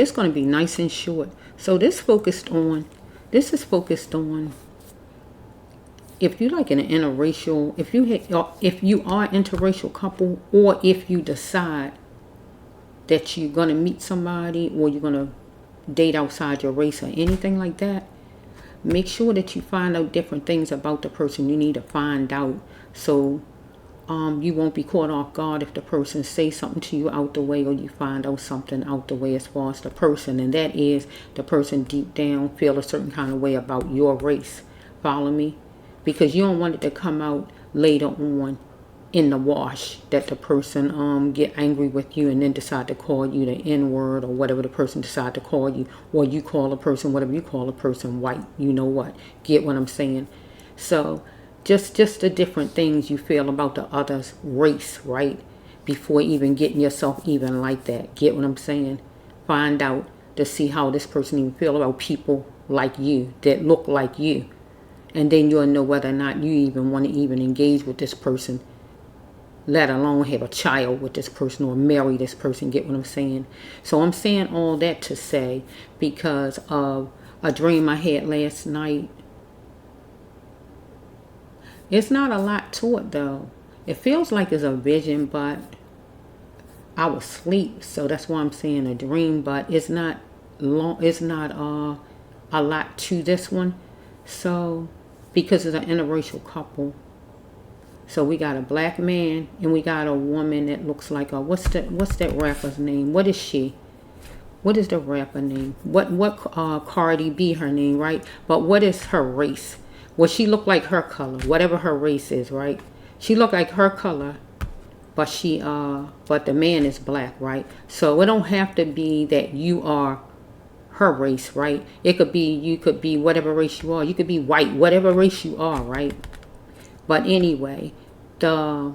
It's going to be nice and short. So this is focused on if you like an interracial, if you are an interracial couple, or if you decide that you're going to meet somebody or you're going to date outside your race or anything like that. Make sure that you find out different things about the person you need to find out, so you won't be caught off guard if the person says something to you out the way, or you find out something out the way as far as the person, and that is the person deep down feel a certain kind of way about your race. Follow me? Because you don't want it to come out later on in the wash that the person get angry with you and then decide to call you the N-word or whatever the person decide to call you, or you call a person whatever you call a person, white, you know what. Get what I'm saying? So just the different things you feel about the other's race, right? Before even getting yourself even like that. Get what I'm saying? Find out to see how this person even feel about people like you, that look like you. And then you'll know whether or not you even want to even engage with this person, let alone have a child with this person or marry this person. Get what I'm saying? So I'm saying all that to say, because of a dream I had last night. It's not a lot to it though. It feels like it's a vision, but I was asleep, so that's why I'm saying a dream. But it's not long. It's not a lot to this one. So because it's an interracial couple. So we got a black man and we got a woman that looks like a what's that rapper's name? What is she? What is the rapper name? What Cardi B her name, right? But what is her race? Well, she look like her color, whatever her race is, right? She look like her color, but but the man is black, right? So it don't have to be that you are her race, right? It could be, you could be whatever race you are. You could be white, whatever race you are, right? But anyway, the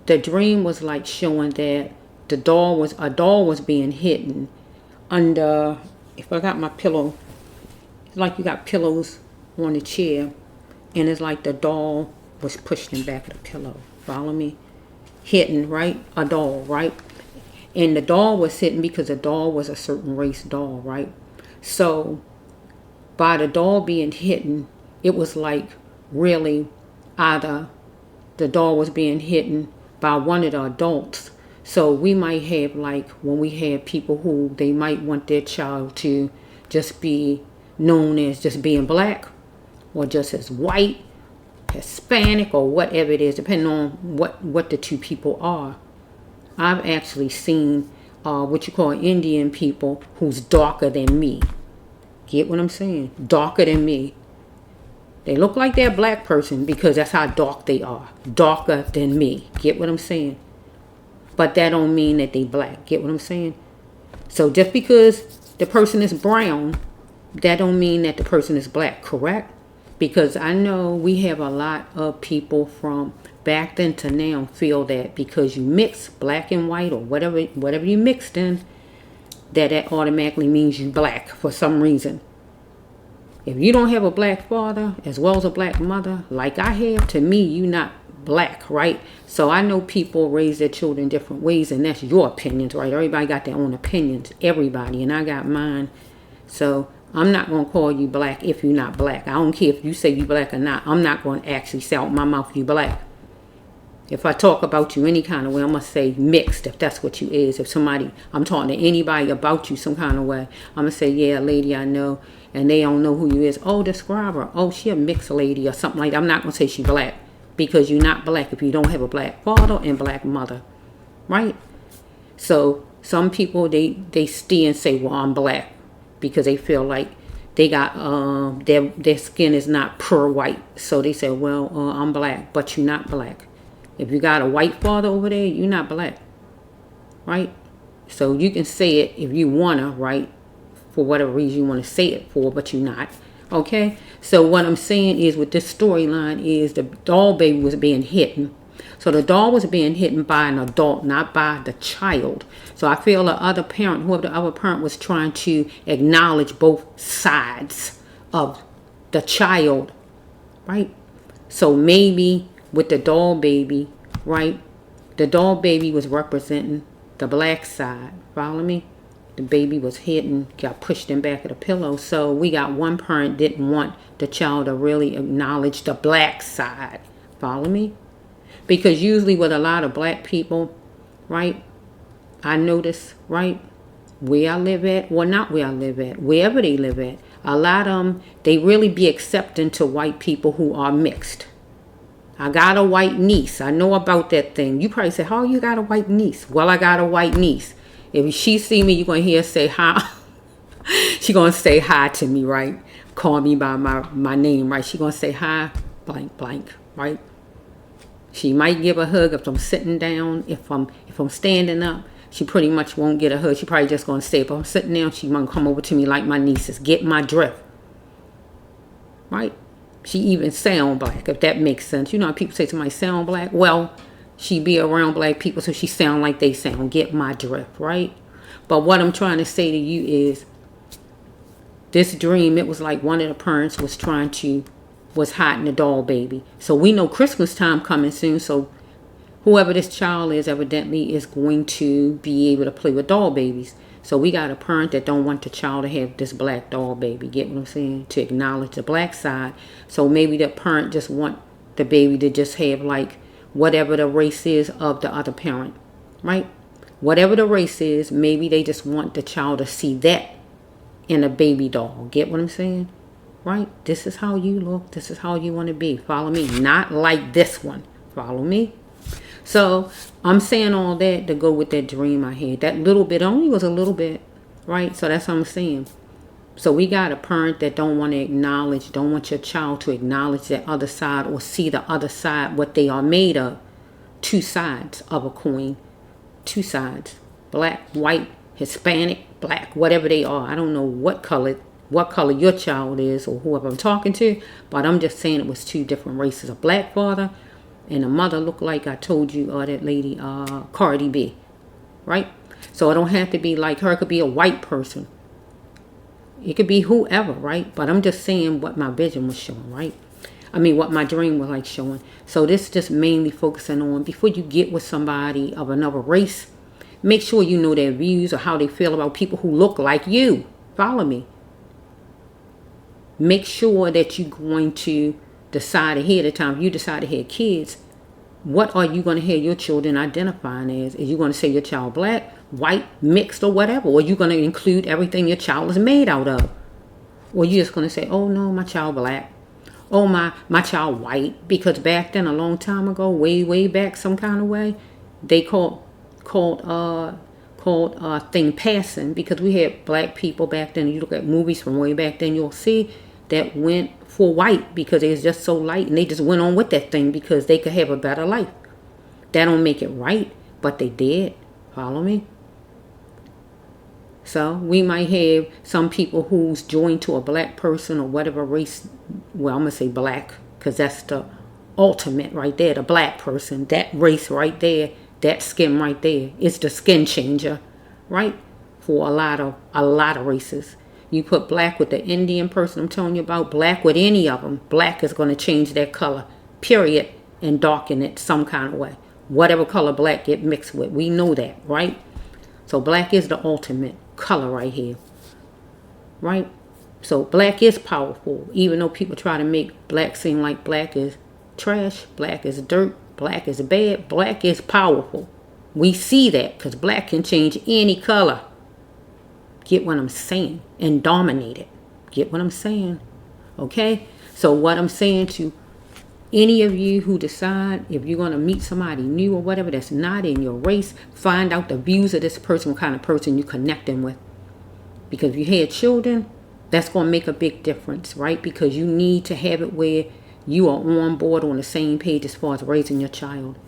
dream was like showing that a doll was being hidden under, if I got my pillow, it's like you got pillows on the chair, and it's like the doll was pushed in back of the pillow. Follow me? Hidden, right? A doll, right? And the doll was hidden because the doll was a certain race doll, right? So by the doll being hidden, it was like really either the doll was being hidden by one of the adults. So we might have, like when we have people who they might want their child to just be known as just being black, or just as white, Hispanic, or whatever it is, depending on what the two people are. I've actually seen what you call Indian people who's darker than me. Get what I'm saying? Darker than me. They look like they're a black person because that's how dark they are. Darker than me. Get what I'm saying? But that don't mean that they black. Get what I'm saying? So just because the person is brown, that don't mean that the person is black, correct? Because I know we have a lot of people from back then to now feel that because you mix black and white or whatever you mixed in, that automatically means you black for some reason. If you don't have a black father as well as a black mother, like I have, to me, you not black, right? So I know people raise their children different ways, and that's your opinions, right? Everybody got their own opinions, everybody, and I got mine. So I'm not going to call you black if you're not black. I don't care if you say you black or not. I'm not going to actually say out my mouth you black. If I talk about you any kind of way, I'm going to say mixed, if that's what you is. If I'm talking to anybody about you some kind of way, I'm going to say, yeah, lady, I know. And they don't know who you is. Oh, describe her. Oh, she a mixed lady or something like that. I'm not going to say she black, because you're not black if you don't have a black father and black mother, right? So some people, they stay and say, well, I'm black, because they feel like they got their skin is not pure white. So they say, well, I'm black, but you're not black. If you got a white father over there, you're not black, right? So you can say it if you want to, right? For whatever reason you want to say it for, but you're not. Okay? So what I'm saying is, with this storyline, is the doll baby was being hidden. So the doll was being hidden by an adult, not by the child. So I feel the other parent, whoever the other parent, was trying to acknowledge both sides of the child, right? So maybe with the doll baby, right? The doll baby was representing the black side. Follow me? the baby was hit and got pushed in back of the pillow. So we got one parent didn't want the child to really acknowledge the black side. Follow me? Because usually with a lot of black people, right, I notice, right, where I live at, well, not where I live at, wherever they live at, a lot of them, they really be accepting to white people who are mixed. I got a white niece. I know about that thing. You probably say, how you got a white niece? Well, I got a white niece. If she see me, you're going to hear her say hi. She going to say hi to me, right? Call me by my name, right? She going to say hi, blank, blank, right? She might give a hug if I'm sitting down. If I'm standing up, she pretty much won't get a hug. She probably just going to say, if I'm sitting down, she might come over to me like my nieces. Get my drift, right? She even sound black, if that makes sense. You know how people say somebody sound black? Well, she be around black people, so she sound like they sound. Get my drift, right? But what I'm trying to say to you is, this dream, it was like one of the parents was hiding the doll baby. So we know Christmas time coming soon, so whoever this child is evidently is going to be able to play with doll babies. So we got a parent that don't want the child to have this black doll baby. Get what I'm saying? To acknowledge the black side. So maybe the parent just want the baby to just have like whatever the race is of the other parent. Right? Whatever the race is, maybe they just want the child to see that in a baby doll. Get what I'm saying? Right? This is how you look. This is how you want to be. Follow me. Not like this one. Follow me? So I'm saying all that to go with that dream I had. That little bit only was a little bit, right? So that's what I'm saying. So we got a parent that don't want to acknowledge, don't want your child to acknowledge that other side or see the other side, what they are made of. Two sides of a coin. Two sides. Black, white, Hispanic, black, whatever they are. I don't know what color your child is or whoever I'm talking to, but I'm just saying it was two different races. A black father and a mother looked like, I told you, that lady, Cardi B, right? So it don't have to be like her. It could be a white person. It could be whoever, right? But I'm just saying what my vision was showing, right? I mean, what my dream was like showing. So this just mainly focusing on, before you get with somebody of another race, make sure you know their views or how they feel about people who look like you. Follow me. Make sure that you're going to decide ahead of time. If you decide to have kids, what are you going to have your children identifying as? Is you going to say your child black, white, mixed, or whatever? Or are you going to include everything your child is made out of? Or you just going to say, oh no, my child black. Oh, my child white. Because back then, a long time ago, way back some kind of way, they called thing passing, because we had black people back then. You look at movies from way back then, you'll see that went for white because they was just so light, and they just went on with that thing because they could have a better life. That don't make it right, but they did. Follow me? So we might have some people who's joined to a black person or whatever race. Well, I'm going to say black because that's the ultimate right there, the black person. That race right there, that skin right there, it's the skin changer, right? For a lot of races. You put black with the Indian person I'm telling you about, black with any of them, black is going to change their color, period, and darken it some kind of way. Whatever color black get mixed with. We know that, right? So black is the ultimate color right here, right? So black is powerful. Even though people try to make black seem like black is trash, black is dirt, black is bad, black is powerful. We see that because black can change any color. Get what I'm saying? And dominate it. Get what I'm saying? Okay? So what I'm saying to any of you who decide if you're going to meet somebody new or whatever that's not in your race, find out the views of this person, what kind of person you're connecting with. Because if you had children, that's going to make a big difference, right? Because you need to have it where you are on board, on the same page as far as raising your child.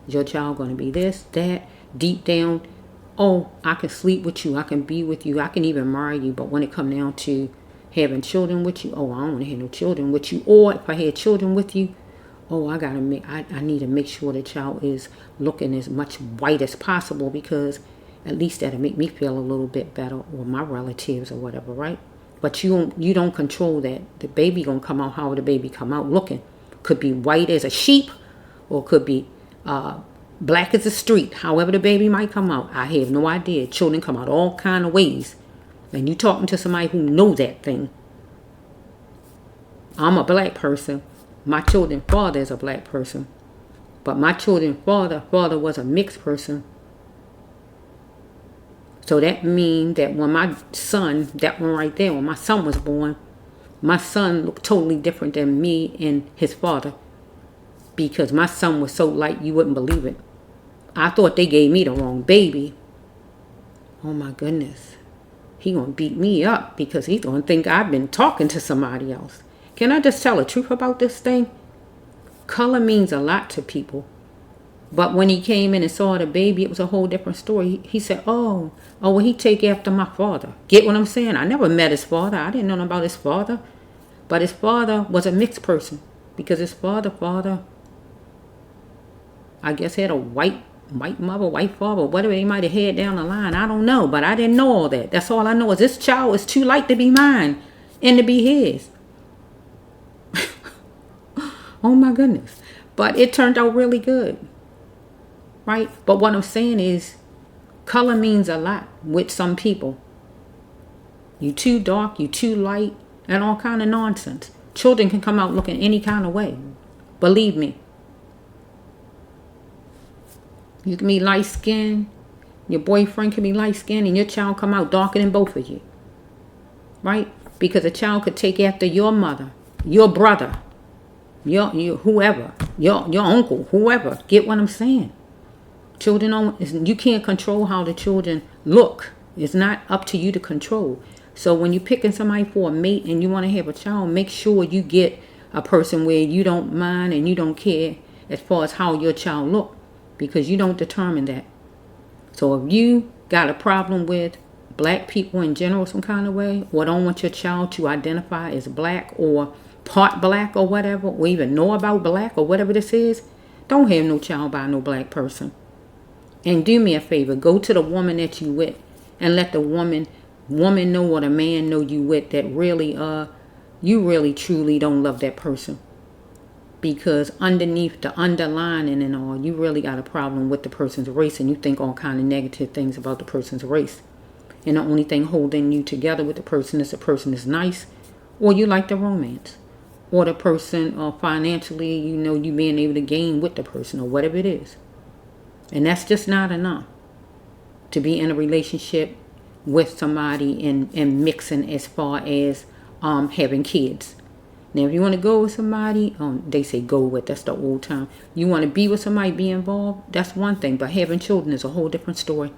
Is your child going to be this, that, deep down? Oh, I can sleep with you. I can be with you. I can even marry you. But when it comes down to having children with you, oh, I don't want to have no children with you. Or if I had children with you, oh, I need to make sure the child is looking as much white as possible, because at least that'll make me feel a little bit better, or my relatives or whatever, right? But you don't control that. The baby gonna come out how the baby come out looking. Could be white as a sheep, or could be Black as the street. However the baby might come out. I have no idea. Children come out all kind of ways. And you talking to somebody who knows that thing. I'm a black person. My children's father is a black person. But my children's father was a mixed person. So that means that when my son, that one right there, when my son was born, my son looked totally different than me and his father. Because my son was so light you wouldn't believe it. I thought they gave me the wrong baby. Oh my goodness. He gonna beat me up because he gonna think I've been talking to somebody else. Can I just tell the truth about this thing? Color means a lot to people. But when he came in and saw the baby, it was a whole different story. He said, well, he take after my father. Get what I'm saying? I never met his father. I didn't know about his father. But his father was a mixed person. Because his father, I guess, had a white mother, white father, whatever they might have had down the line. I don't know. But I didn't know all that. That's all I know is this child is too light to be mine and to be his. Oh my goodness. But it turned out really good. Right? But what I'm saying is color means a lot with some people. You too dark, you too light, and all kind of nonsense. Children can come out looking any kind of way. Believe me. You can be light skinned, your boyfriend can be light skinned, and your child come out darker than both of you. Right? Because a child could take after your mother, your brother, your whoever, your uncle, whoever. Get what I'm saying? Children you can't control how the children look. It's not up to you to control. So when you're picking somebody for a mate and you want to have a child, make sure you get a person where you don't mind and you don't care as far as how your child look, because you don't determine that. So if you got a problem with black people in general some kind of way, or don't want your child to identify as black or part black or whatever, or even know about black or whatever this is, don't have no child by no black person. And do me a favor, go to the woman that you with and let the woman know or the man know you with that really you really truly don't love that person. Because underneath the underlining and all, you really got a problem with the person's race and you think all kind of negative things about the person's race. And the only thing holding you together with the person is nice, or you like the romance, or the person financially, you being able to gain with the person or whatever it is. And that's just not enough to be in a relationship with somebody and mixing as far as having kids. Now, if you want to go with somebody, they say go with, that's the old term. You want to be with somebody, be involved, that's one thing. But having children is a whole different story.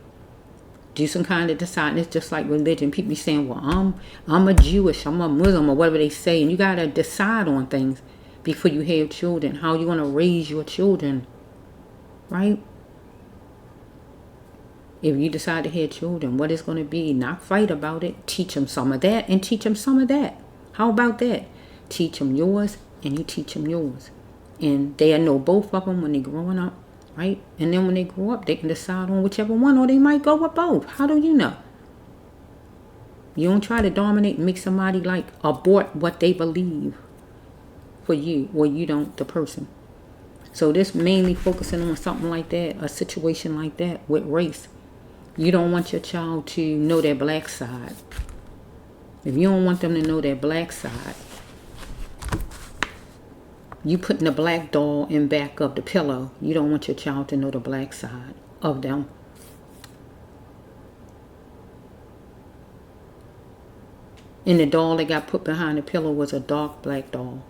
Do some kind of deciding. It's just like religion. People be saying, well, I'm a Jewish, I'm a Muslim, or whatever they say. And you got to decide on things before you have children. How you want to raise your children, right? If you decide to have children, what it's going to be, not fight about it. Teach them some of that and teach them some of that. How about that? Teach them yours and you teach them yours. And they'll know both of them when they're growing up, right? And then when they grow up, they can decide on whichever one, or they might go with both. How do you know? You don't try to dominate and make somebody like abort what they believe for you, or you don't, the person. So this mainly focusing on something like that, a situation like that with race. You don't want your child to know their black side. If you don't want them to know their black side, you putting the black doll in back of the pillow. You don't want your child to know the black side of them. And the doll that got put behind the pillow was a dark black doll.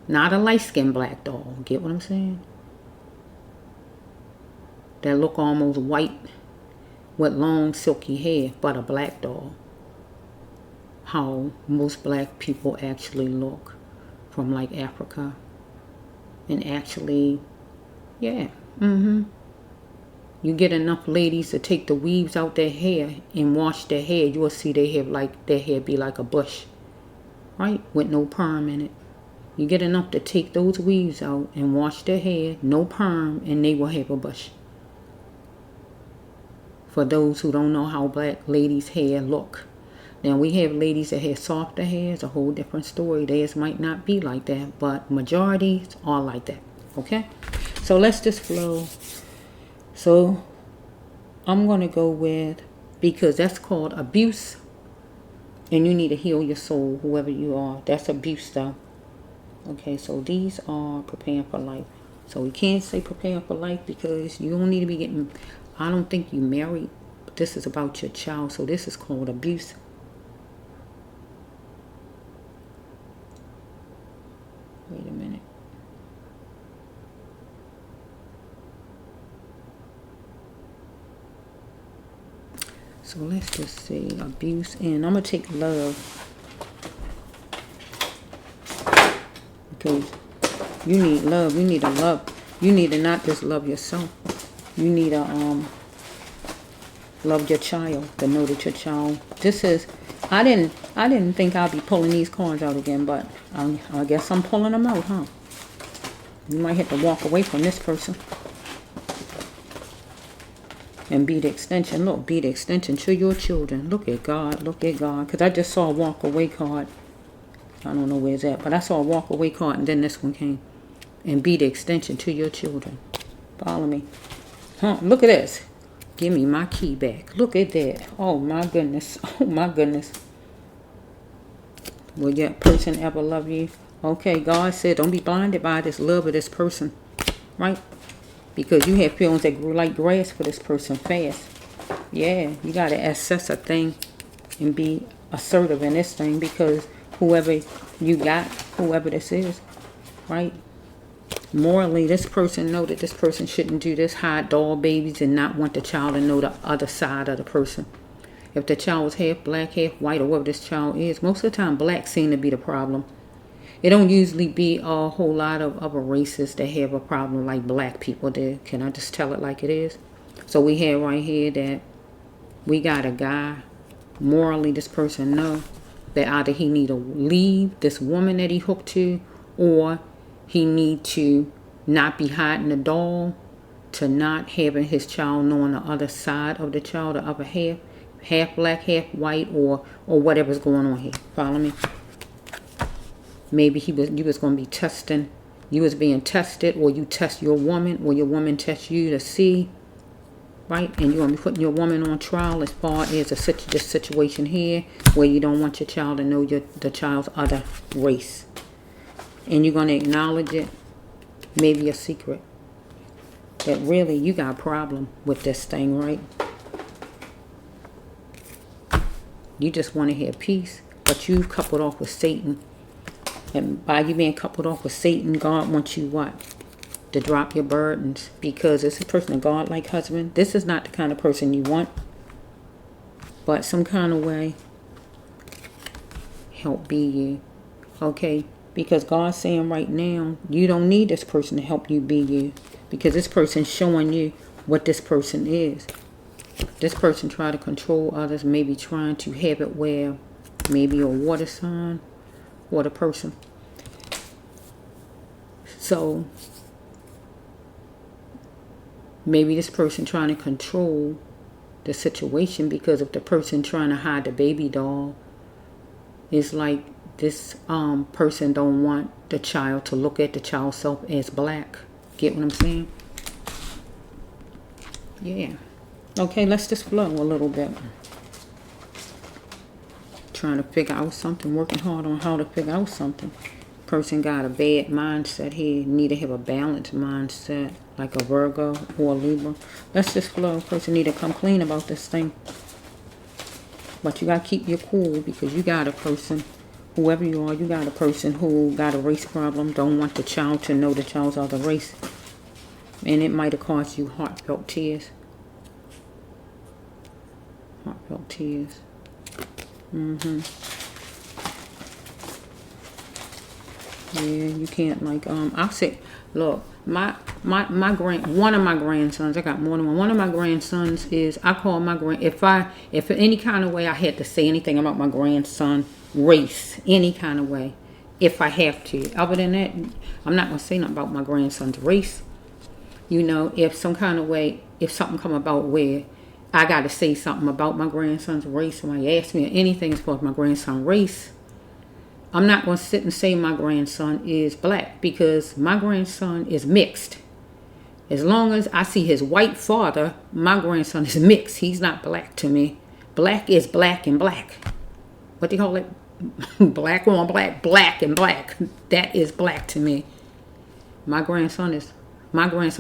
Not a light-skinned black doll. Get what I'm saying? That look almost white with long silky hair, but a black doll. How most black people actually look from like Africa. And actually, yeah, you get enough ladies to take the weaves out their hair and wash their hair, you will see their hair be like a bush, right? With no perm in it. You get enough to take those weaves out and wash their hair, no perm, and they will have a bush. For those who don't know how black ladies' hair look. Now, we have ladies that have softer hair. It's a whole different story. Theirs might not be like that, but majorities are like that. Okay? So let's just flow. So I'm going to go with, because that's called abuse, and you need to heal your soul, whoever you are. That's abuse stuff. Okay, so these are preparing for life. So we can't say preparing for life because you don't need to be getting, I don't think you married. But this is about your child, so this is called abuse. Wait a minute. So let's just see, abuse, and I'm going to take love. Because you need love. You need to love. You need to not just love yourself. You need to love your child. To know that your child. This is. I didn't think I'd be pulling these cards out again, but I guess I'm pulling them out, huh? You might have to walk away from this person. And be the extension. Look, be the extension to your children. Look at God. Look at God. Because I just saw a walk away card. I don't know where it's at, but I saw a walk away card, and then this one came. And be the extension to your children. Follow me. Huh? Look at this. Give me my key back. Look at that. Oh my goodness. Oh my goodness. Will that person ever love you? Okay, God said don't be blinded by this love of this person. Right? Because you have feelings that grew like grass for this person fast. Yeah, you got to assess a thing and be assertive in this thing, because whoever you got, whoever this is, right? Morally, this person know that this person shouldn't do this, hide doll babies, and not want the child to know the other side of the person. If the child was half black, half white, or whatever this child is, most of the time black seem to be the problem. It don't usually be a whole lot of other races that have a problem like black people do. Can I just tell it like it is? So we have right here that we got a guy, morally this person know that either he need to leave this woman that he hooked to, or he need to not be hiding the doll, to not having his child knowing the other side of the child, the other half black, half white, or whatever's going on here. Follow me? Maybe you was going to be testing. You was being tested, or you test your woman, or your woman tests you to see, right? And you're going to be putting your woman on trial as far as this situation here, where you don't want your child to know the child's other race. And you're going to acknowledge it, maybe a secret, that really you got a problem with this thing, right? You just want to have peace, but you coupled off with Satan. And by you being coupled off with Satan, God wants you what? To drop your burdens. Because it's a person, a God-like husband. This is not the kind of person you want. But some kind of way, help be you. Okay? Because God's saying right now, you don't need this person to help you be you. Because this person's showing you what this person is. This person try to control others, maybe trying to have it where maybe a water sign, water person. So maybe this person trying to control the situation, because if the person trying to hide the baby doll, it's like this person don't want the child to look at the child self as black. Get what I'm saying? Yeah. Okay, let's just flow a little bit. Trying to figure out something, working hard on how to figure out something. Person got a bad mindset here, need to have a balanced mindset, like a Virgo or a Libra. Let's just flow. Person need to come clean about this thing. But you got to keep your cool, because you got a person, whoever you are, you got a person who got a race problem, don't want the child to know the child's other race. And it might have caused you heartfelt tears. Heartfelt tears. Yeah, you can't I'll say, look, one of my grandsons, I got more than one. One of my grandsons is, I call my if in any kind of way I had to say anything about my grandson race, any kind of way, if I have to. Other than that, I'm not gonna say nothing about my grandson's race. You know, if some kind of way, if something come about where I got to say something about my grandson's race, somebody ask me anything as far as my grandson's race, I'm not going to sit and say my grandson is black, because my grandson is mixed. As long as I see his white father, my grandson is mixed. He's not black to me. Black is black and black. What do you call it? Black on black, black and black. That is black to me. My grandson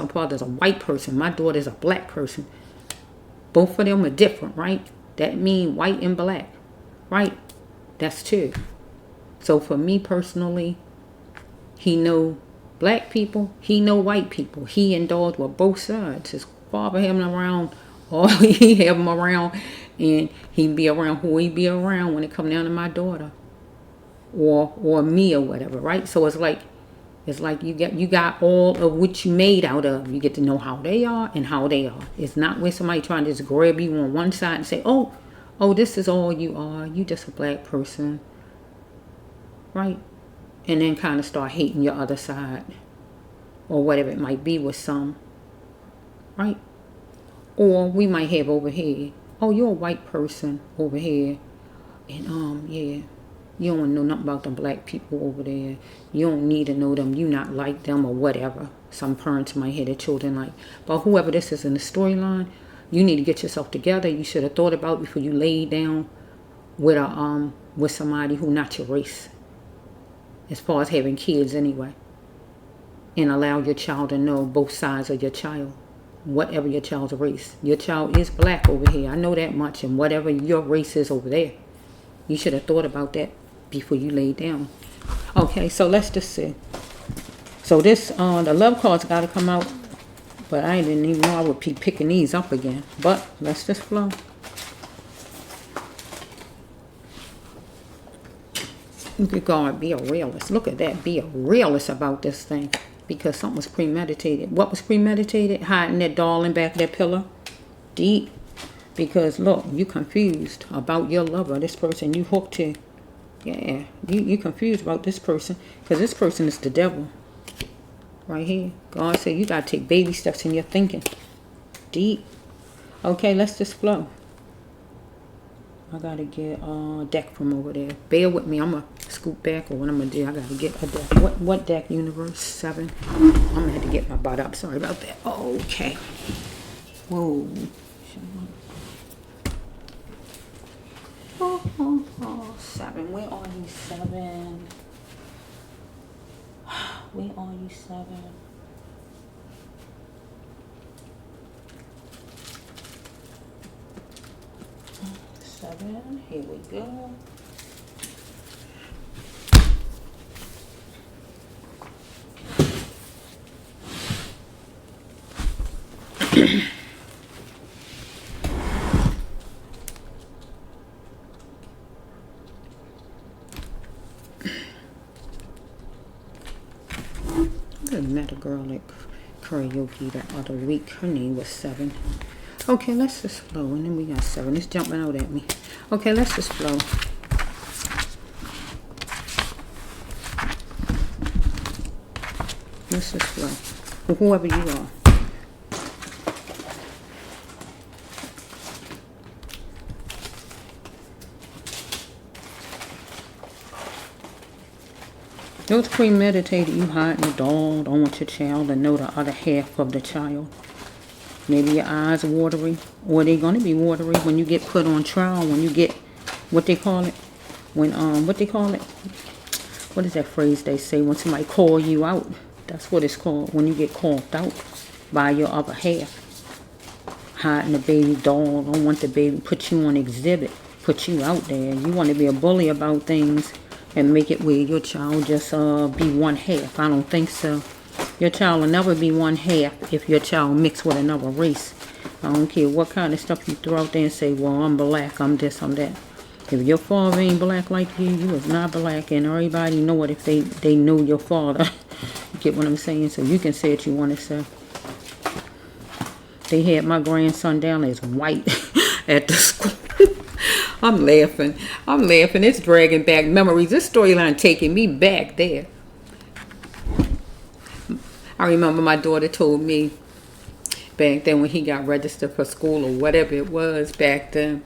father is a white person. My daughter is a black person. Both of them are different, right? That means white and black, right? That's two. So for me personally, he know black people, he know white people. He indulged with both sides. His father had him around, or he have him around, and he be around who he be around when it come down to my daughter, or me or whatever, right? So it's like you got all of what you made out of. You get to know how they are and how they are. It's not when somebody trying to just grab you on one side and say, oh, this is all you are. You just a black person, right? And then kind of start hating your other side or whatever it might be with some, right? Or we might have over here, oh, you're a white person over here, and yeah, you don't know nothing about them black people over there. You don't need to know them. You not like them or whatever. Some parents might have their children like. But whoever this is in the storyline, you need to get yourself together. You should have thought about before you laid down with somebody who not your race. As far as having kids anyway. And allow your child to know both sides of your child. Whatever your child's race. Your child is black over here. I know that much. And whatever your race is over there. You should have thought about that before you laid down. Okay, so let's just see. So this, the love cards got to come out. But I didn't even know I would be picking these up again. But let's just flow. Look at God, be a realist. Look at that, be a realist about this thing. Because something was premeditated. What was premeditated? Hiding that doll in back of that pillow. Deep. Because look, you confused about your lover. This person you hooked to. Yeah, you confused about this person. Because this person is the devil. Right here. God said you got to take baby steps in your thinking. Deep. Okay, let's just flow. I got to get a deck from over there. Bear with me. I'm going to scoot back, or what I'm going to do, I got to get a deck. What deck, Universe? 7. I'm going to have to get my butt up. Sorry about that. Okay. Whoa. 7. Where are you, 7? Where are you, 7? Here we go. I met a girl at karaoke the other week. Her name was 7. Okay, let's just flow. And then we got 7. It's jumping out at me. Okay, let's just flow. Let's just flow. Whoever you are. It was premeditated. You hiding the doll. Don't want your child to know the other half of the child. Maybe your eyes watery, or they're gonna be watery when you get put on trial. When you get, what they call it, when what they call it, what is that phrase they say when somebody call you out? That's what it's called, when you get called out by your other half. Hiding the baby doll. Don't want the baby. Put you on exhibit. Put you out there. You want to be a bully about things and make it where your child just be one half. I don't think so. Your child will never be one half if your child mixed with another race. I don't care what kind of stuff you throw out there and say, well, I'm black, I'm this, I'm that. If your father ain't black like you, you is not black. And everybody know it if they know your father. You get what I'm saying? So you can say what you want to say. They had my grandson down as white at the school. I'm laughing. It's dragging back memories. This storyline taking me back there. I remember my daughter told me back then when he got registered for school or whatever it was back then.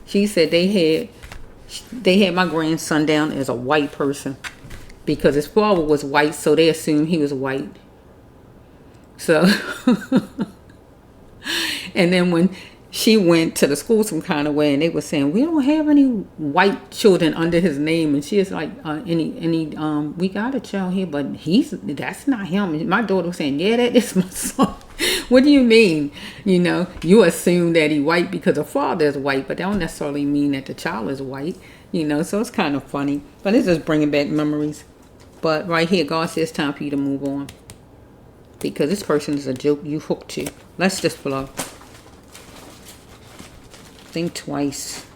She said they had my grandson down as a white person because his father was white, so they assumed he was white. So, and then when she went to the school some kind of way, and they were saying we don't have any white children under his name, and she is like, we got a child here, but that's not him. And my daughter was saying, yeah, that is my son. What do you mean? You assume that he white because the father is white, but that don't necessarily mean that the child is white. So it's kind of funny, but it's just bringing back memories. But right here, God says it's time for you to move on, because this person is a joke you hooked to. Let's just flow. Think twice.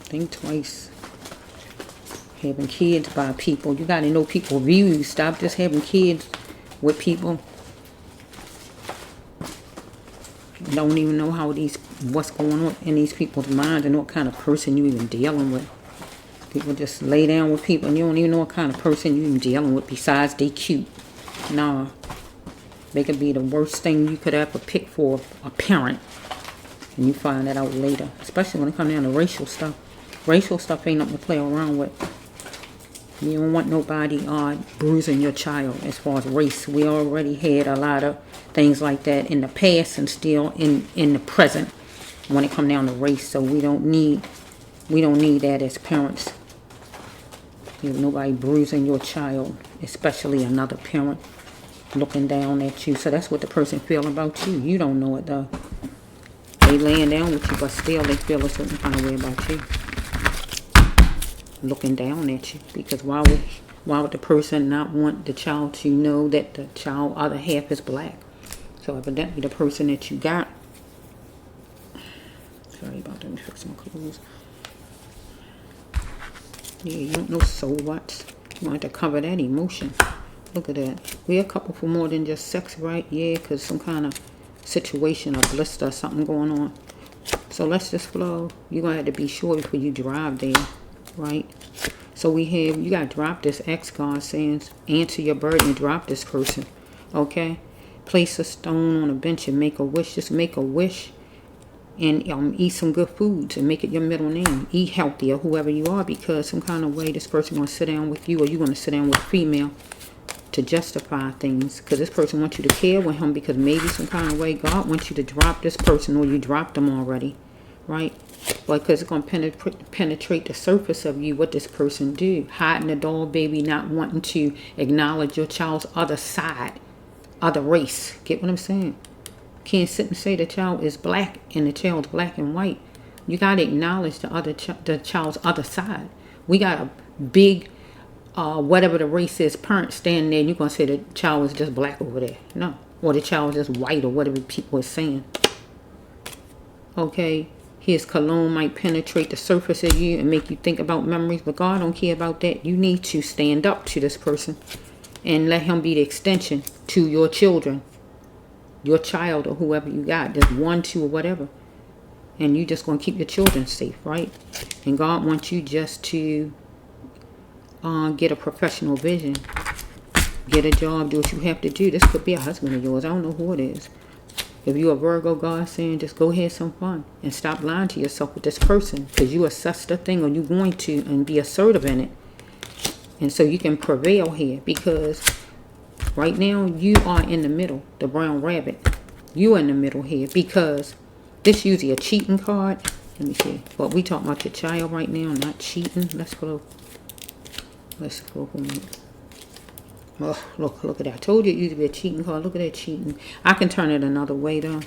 Think twice. Having kids by people. You got to know people's views. Stop just having kids with people. You don't even know what's going on in these people's minds and what kind of person you even dealing with. People just lay down with people and you don't even know what kind of person you even dealing with besides they cute. Nah. They could be the worst thing you could ever pick for a parent. And you find that out later. Especially when it comes down to racial stuff. Racial stuff ain't nothing to play around with. You don't want nobody bruising your child as far as race. We already had a lot of things like that in the past and still in the present when it comes down to race. So we don't need that as parents. Nobody bruising your child, especially another parent looking down at you. So that's what the person feel about you. You don't know it though. They laying down with you, but still they feel a certain kind of way about you. Looking down at you. Because why would the person not want the child to know that the child other half is black? So evidently the person that you got. Sorry about that. Let me fix my clothes. Yeah, you don't know so what. You want to cover that emotion. Look at that. We're a couple for more than just sex, right? Yeah, because some kind of situation or blister or something going on. So let's just flow. You're going to have to be sure before you drive there, right? So you got to drop this ex, God saying, answer your burden and drop this person, okay? Place a stone on a bench and make a wish. Just make a wish and eat some good foods and make it your middle name. Eat healthy or whoever you are, because some kind of way this person going to sit down with you or you going to sit down with a female to justify things, because this person wants you to care with him, because maybe some kind of way God wants you to drop this person or you dropped them already, right? But because it's going to penetrate the surface of you, what this person do, hiding the doll baby, not wanting to acknowledge your child's other side, other race. Get what I'm saying? Can't sit and say the child is black and the child's black and white. You got to acknowledge the child's other side. We got a big whatever the race is, parent standing there and you're going to say the child is just black over there. No. Or the child is just white or whatever people are saying. Okay. His cologne might penetrate the surface of you and make you think about memories, but God don't care about that. You need to stand up to this person and let him be the extension to your children, your child or whoever you got. Just 1, 2 or whatever. And you just going to keep your children safe, right? And God wants you just to get a professional vision, get a job, do what you have to do. This could be a husband of yours. I don't know who it is. If you're a Virgo, God's saying just go have some fun and stop lying to yourself with this person, because you assess the thing or you're going to and be assertive in it. And so you can prevail here, because right now you are in the middle, the brown rabbit. You are in the middle here, because this usually a cheating card. Let me see. But we talking about your child right now, not cheating. Let's go. Let's go for a minute. Oh, look at that. I told you it used to be a cheating card. Look at that cheating. I can turn it another way, though.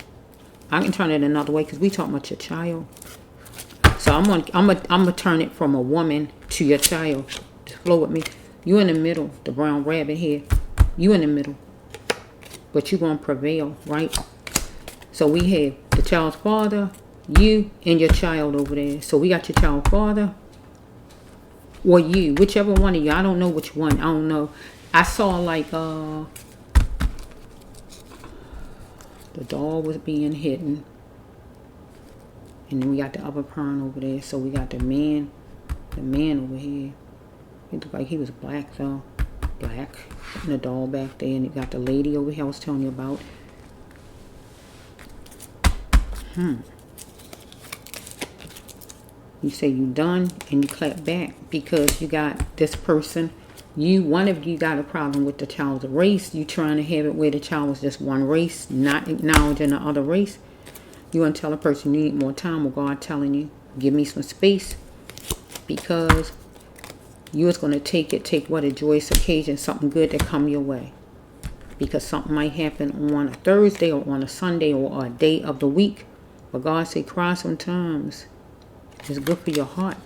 I can turn it another way because we talking about your child. So I'm gonna turn it from a woman to your child. Just flow with me. You in the middle, the brown rabbit here. You in the middle. But you gonna prevail, right? So we have the child's father, you, and your child over there. So we got your child's father or you, whichever one of you. I don't know which one. I don't know. I saw like the doll was being hidden, and then we got the other parent over there. So we got the man over here. He looked like he was black though, black, and the doll back there, and you got the lady over here I was telling you about. You say you done and you clap back because you got this person One of you got a problem with the child's race. You trying to have it where the child was just one race, not acknowledging the other race. You want to tell a person you need more time, or God telling you, give me some space, because you was going to take what a joyous occasion, something good that come your way. Because something might happen on a Thursday or on a Sunday or a day of the week. But God say cry sometimes. It's good for your heart,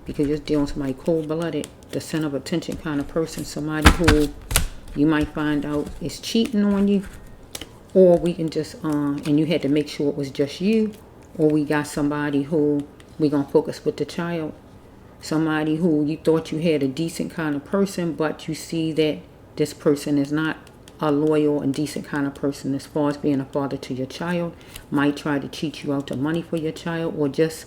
because you're dealing with somebody cold-blooded, the center of attention kind of person, somebody who you might find out is cheating on you, or we can just, and you had to make sure it was just you, or we got somebody who we going to focus with the child, somebody who you thought you had a decent kind of person, but you see that this person is not a loyal and decent kind of person as far as being a father to your child, might try to cheat you out of money for your child, or just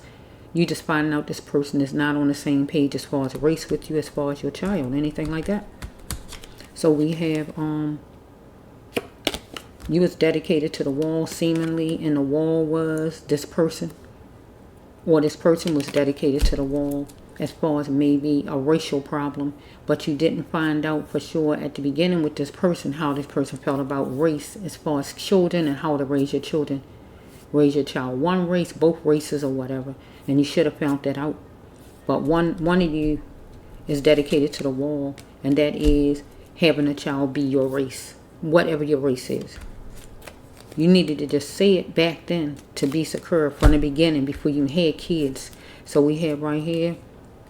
you just finding out this person is not on the same page as far as race with you, as far as your child, anything like that. So we have, you was dedicated to the wall seemingly, and the wall was this person, or this person was dedicated to the wall as far as maybe a racial problem, but you didn't find out for sure at the beginning with this person how this person felt about race as far as children and how to raise your children. Raise your child one race, both races, or whatever, and you should have found that out. But one of you is dedicated to the wall, and that is having a child be your race, whatever your race is. You needed to just say it back then to be secure from the beginning before you had kids. So we have right here,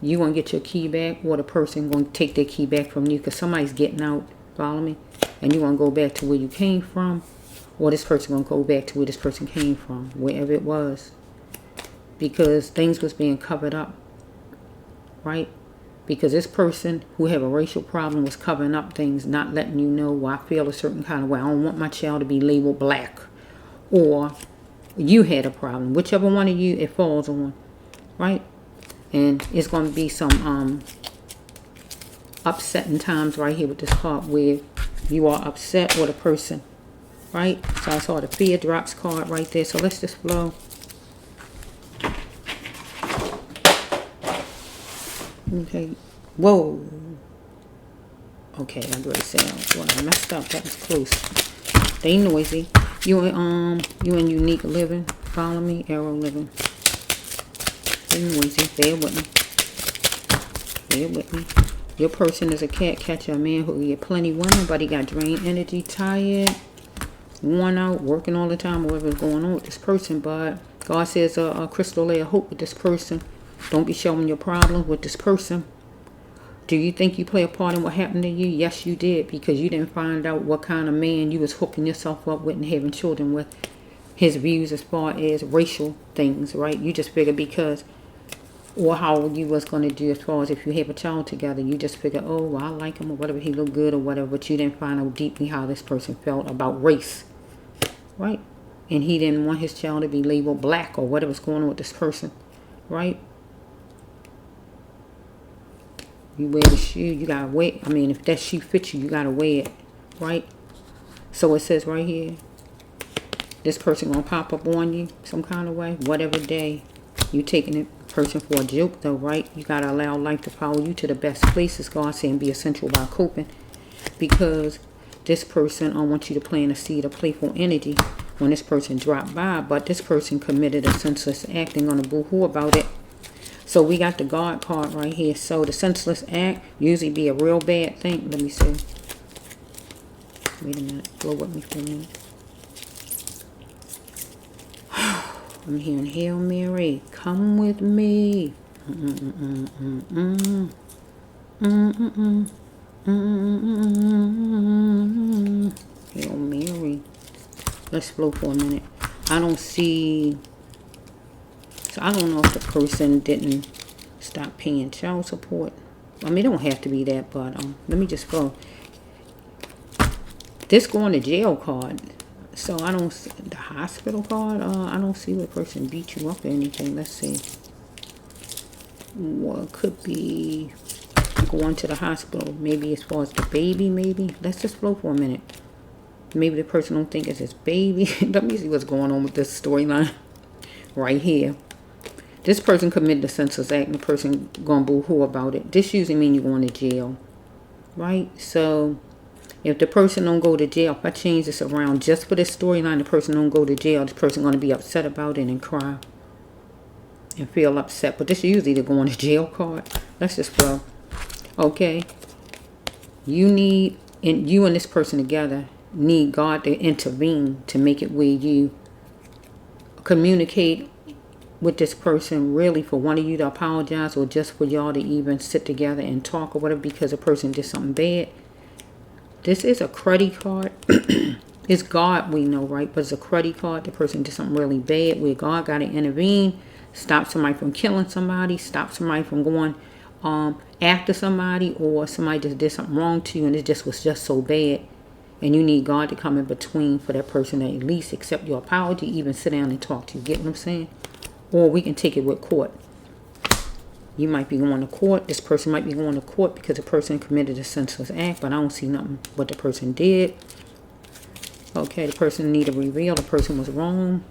you going to get your key back, or the person going to take their key back from you, because somebody's getting out, follow me, and you want to go back to where you came from, or this person going to go back to where this person came from, wherever it was, because things was being covered up, right? Because this person who have a racial problem was covering up things, not letting you know, well, I feel a certain kind of way. I don't want my child to be labeled black, or you had a problem, whichever one of you it falls on, right? And it's going to be some upsetting times right here with this card, where you are upset with a person, right? So I saw the fear drops card right there. So let's just flow. Okay. Whoa. Okay, I agree. Well, I messed up. That was close. They noisy. You in unique living. Follow me. Arrow living. They noisy. Bear with me. Bear with me. Your person is a cat catcher, a man who get plenty women, but he got drained energy, tired, worn out, working all the time, whatever's going on with this person. But God says a crystal layer of hope with this person. Don't be showing your problems with this person. Do you think you play a part in what happened to you? Yes, you did, because you didn't find out what kind of man you was hooking yourself up with and having children with. His views as far as racial things, right? You just figured because, or how you was going to do as far as if you have a child together, you just figure, oh, well, I like him, or whatever, he look good or whatever, but you didn't find out deeply how this person felt about race, right? And he didn't want his child to be labeled black or whatever's going on with this person, right? You wear the shoe, you gotta wear, I mean, if that shoe fits you, you gotta wear it, right? So it says right here, this person gonna pop up on you some kind of way, whatever day. You taking the person for a joke though, right? You gotta allow life to follow you to the best places, God saying be essential about coping. Because this person, I want you to plant a seed of playful energy when this person dropped by, but this person committed a senseless act and gonna boo-hoo about it. So we got the God card right here. So the senseless act usually be a real bad thing. Let me see. Wait a minute. Go with me for a minute. I'm hearing Hail Mary. Come with me. Hail Mary. Let's flow for a minute. I don't see... So I don't know if the person didn't stop paying child support. I mean, it don't have to be that, but let me just go. This going to jail card. So I don't, the hospital card, I don't see where the person beat you up or anything. Let's see. Well, it could be going to the hospital. Maybe as far as the baby, maybe. Let's just flow for a minute. Maybe the person don't think it's his baby. Let me see what's going on with this storyline right here. This person committed a senseless act and the person going boo-hoo about it. This usually means you're going to jail, right? So if the person don't go to jail, if I change this around just for this storyline, the person don't go to jail, this person going to be upset about it and cry and feel upset. But this is usually the going to jail card. Let's just go. Okay. You and this person together need God to intervene to make it where you communicate with this person, really for one of you to apologize, or just for y'all to even sit together and talk or whatever, because a person did something bad. This is a credit card. It's God, we know, right? But it's a credit card. The person did something really bad where God got to intervene, stop somebody from killing somebody, stop somebody from going after somebody, or somebody just did something wrong to you and it just was just so bad. And you need God to come in between for that person to at least accept your apology, even sit down and talk to you. Get what I'm saying? Or we can take it with court. You might be going to court. This person might be going to court because the person committed a senseless act, but I don't see nothing what the person did. Okay, the person need to reveal the person was wrong.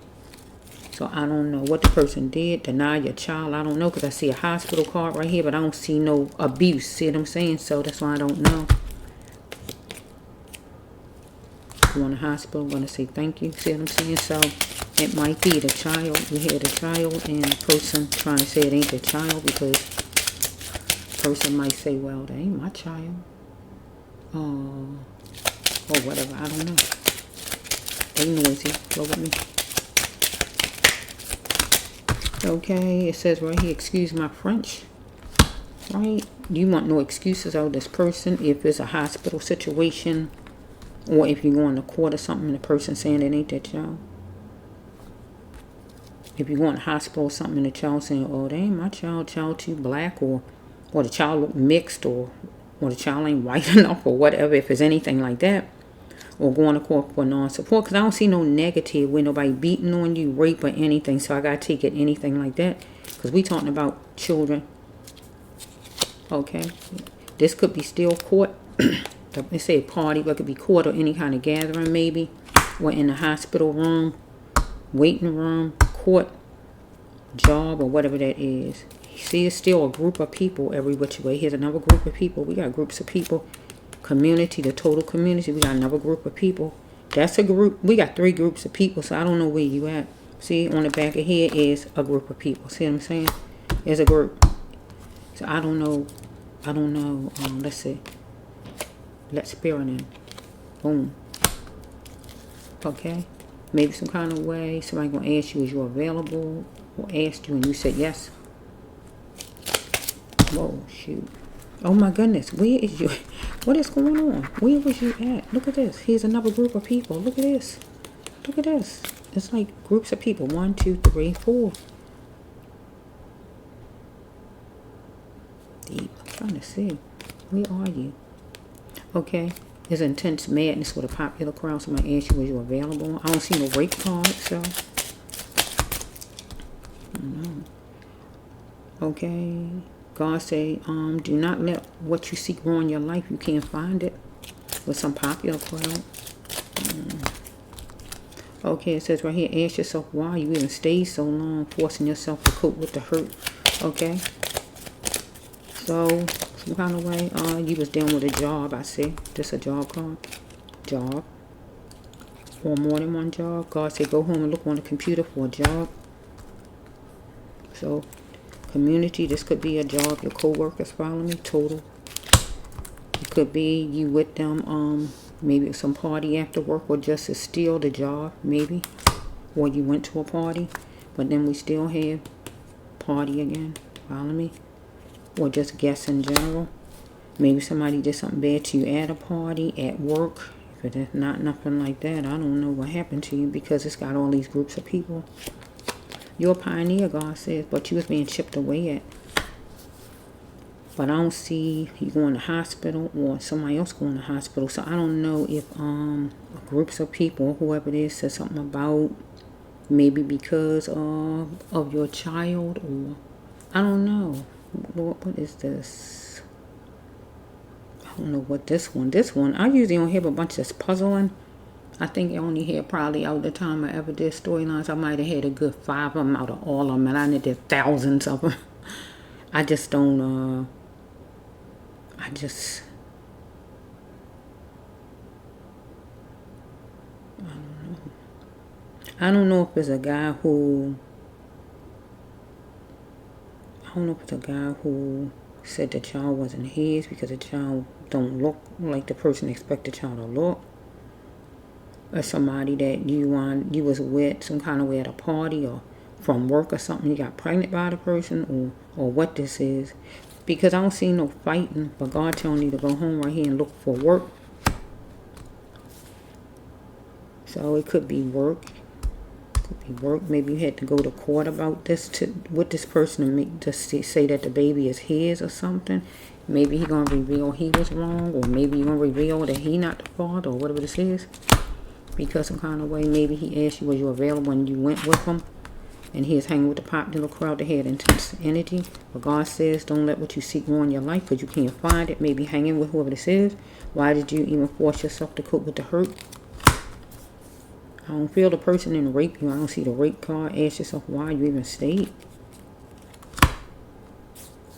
So I don't know what the person did. Deny your child. I don't know, because I see a hospital card right here, but I don't see no abuse. See what I'm saying? So that's why I don't know. Going to hospital, I'm going to say thank you. See what I'm saying? So it might be the child. You hear the child and the person trying to say it ain't the child, because the person might say, well, that ain't my child. Or whatever. I don't know. They noisy. Go with me. Okay, it says right here, excuse my French. Right? You want no excuses out of this person if it's a hospital situation, or if you're going to court or something and the person saying it ain't that child. If you're going to hospital or something and the child saying, oh, that ain't my child too black, or the child look mixed, or the child ain't white enough, or whatever, if it's anything like that. Or going to court for non-support, because I don't see no negative where nobody beating on you, rape, or anything. So I got to take it anything like that, because we talking about children. Okay. This could be still court. They say party, but it could be court or any kind of gathering maybe. Or in the hospital room, waiting room, court, job, or whatever that is. See, it's still a group of people every which way. Here's another group of people. We got groups of people. Community, the total community. We got another group of people. That's a group. We got 3 groups of people, so I don't know where you at. See, on the back of here is a group of people. See what I'm saying? There's a group. So I don't know. Let's see. Let's spirit in. Boom. Okay. Maybe some kind of way. Somebody gonna ask you, is you available? Or ask you and you said yes. Whoa, shoot. Oh my goodness, where is you? What is going on? Where was you at? Look at this. Here's another group of people. Look at this. Look at this. It's like groups of people. 1, 2, 3, 4. Deep. I'm trying to see. Where are you? Okay. There's intense madness with a popular crowd. Somebody asked you, was you available? I don't see no rape card, so. I don't know. Okay. God say, do not let what you seek ruin your life. You can't find it. With some popular crowd. Okay, it says right here, ask yourself why you even stayed so long, forcing yourself to cope with the hurt. Okay. So, some kind of way, you was dealing with a job, I see. This a job card. Job. Or more than one job. God said, go home and look on the computer for a job. So, community, this could be a job. Your co-workers follow me. Total. It could be you with them, maybe some party after work, or just to steal the job, maybe. Or you went to a party, but then we still have party again. Follow me. Or just guess in general. Maybe somebody did something bad to you at a party, at work. If it's not nothing like that, I don't know what happened to you, because it's got all these groups of people. You're a pioneer, God says, but you was being chipped away at. But I don't see you going to hospital or somebody else going to hospital. So I don't know if groups of people, whoever it is, said something about maybe because of your child, or I don't know. What is this? I don't know what this one. I usually don't have a bunch that's puzzling. I think I only had probably out of the time I ever did storylines, I might have had a good 5 of them out of all of them, and I did thousands of them. I just don't, I don't know if it's a guy who, I don't know if it's a guy who said the child wasn't his because the child don't look like the person expect the child to look. Or somebody that you was with some kind of way at a party or from work or something, you got pregnant by the person, or what this is. Because I don't see no fighting, but God telling you to go home right here and look for work. So it could be work. Maybe you had to go to court about this with this person to make just say that the baby is his or something. Maybe he gonna reveal he was wrong, or maybe you gonna reveal that he not the father, or whatever this is. Because some kind of way, maybe he asked you, was you available when you went with him, and he is hanging with the popular crowd that had intense energy. But God says, don't let what you seek ruin your life, because you can't find it. Maybe hanging with whoever this is. Why did you even force yourself to cope with the hurt? I don't feel the person in rape you. I don't see the rape card. Ask yourself why you even stayed.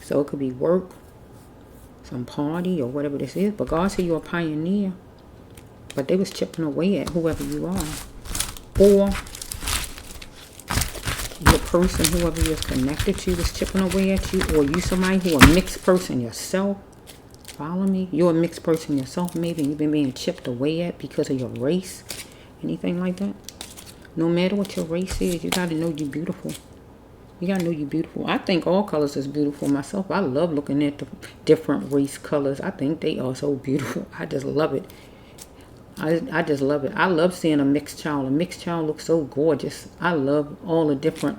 So it could be work, some party, or whatever this is. But God said you're a pioneer. But they was chipping away at whoever you are. Or the person, whoever you're connected to, was chipping away at you. Or you somebody who a mixed person yourself. Follow me? You're a mixed person yourself, maybe, and you've been being chipped away at because of your race. Anything like that. No matter what your race is, you got to know you're beautiful. You got to know you're beautiful. I think all colors is beautiful myself. I love looking at the different race colors. I think they are so beautiful. I just love it. I just love it. I love seeing a mixed child. A mixed child looks so gorgeous. I love all the different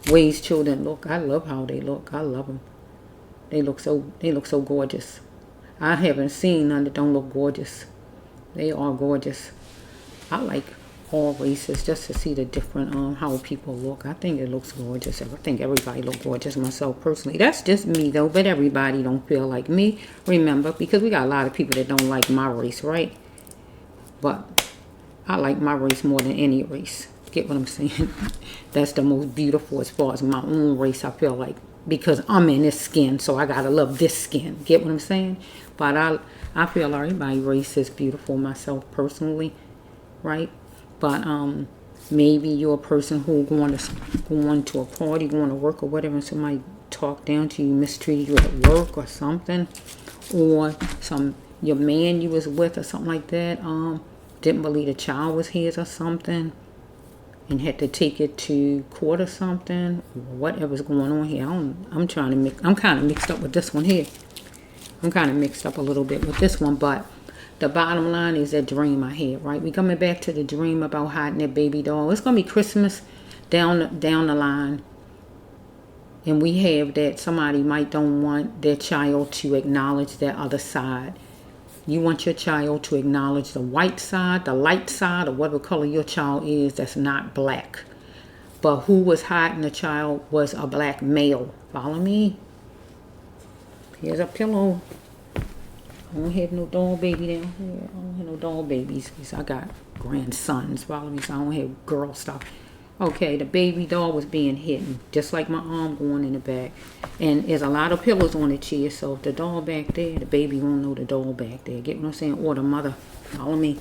ways children look. I love how they look. I love them. They look so gorgeous. I haven't seen none that don't look gorgeous. They are gorgeous. I like all races just to see the different how people look. I think it looks gorgeous. I think everybody looks gorgeous. Myself personally, that's just me though. But everybody don't feel like me. Remember, because we got a lot of people that don't like my race, right? But I like my race more than any race. Get what I'm saying? That's the most beautiful as far as my own race, I feel like. Because I'm in this skin, so I gotta love this skin. Get what I'm saying? But I feel everybody's race is beautiful myself personally, right? But maybe you're a person who going to a party, going to work or whatever, and somebody talked down to you, mistreated you at work or something, or your man you was with or something like that didn't believe the child was his or something, and had to take it to court or something. Whatever's going on here, I'm kind of mixed up with this one here. I'm kind of mixed up a little bit with this one, but the bottom line is that dream I had, right? We coming back to the dream about hiding that baby doll. It's gonna be Christmas down the line, and we have that somebody might don't want their child to acknowledge that other side. You want your child to acknowledge the white side, the light side, or whatever color your child is that's not black. But who was hiding the child was a black male. Follow me? Here's a pillow. I don't have no doll baby down here. I don't have no doll babies because I got grandsons. Follow me? So I don't have girl stuff. Okay, the baby doll was being hidden, just like my arm going in the back. And there's a lot of pillows on the chair, so if the doll back there, the baby won't know the doll back there. Get what I'm saying? Or the mother. Follow me?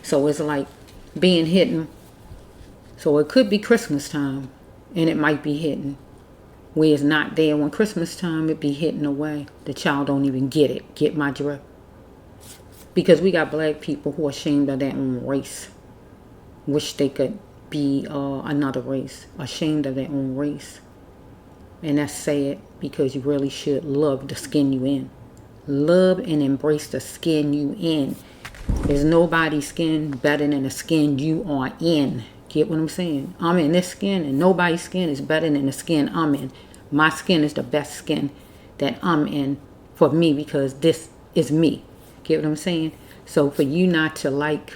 So it's like being hidden. So it could be Christmas time, and it might be hidden. Where it's not there when Christmas time, it be hidden away. The child don't even get it. Get my drift? Because we got black people who are ashamed of their own race. Wish they could be another race, ashamed of their own race. And that's sad, because you really should love the skin you in. Love and embrace the skin you in. There's nobody's skin better than the skin you are in. Get what I'm saying? I'm in this skin, and nobody's skin is better than the skin I'm in. My skin is the best skin that I'm in for me, because this is me. Get what I'm saying? So for you not to like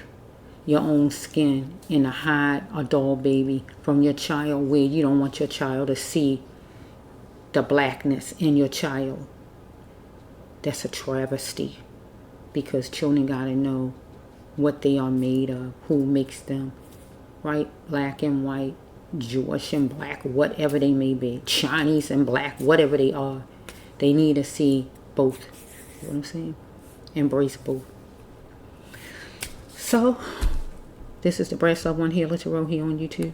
your own skin and to hide a doll baby from your child, where you don't want your child to see the blackness in your child, that's a travesty. Because children gotta know what they are made of, who makes them, right? Black and white, Jewish and black, whatever they may be, Chinese and black, whatever they are, they need to see both. You know what I'm saying? Embrace both. So This is the Brass Love One Healer Tarot here on YouTube.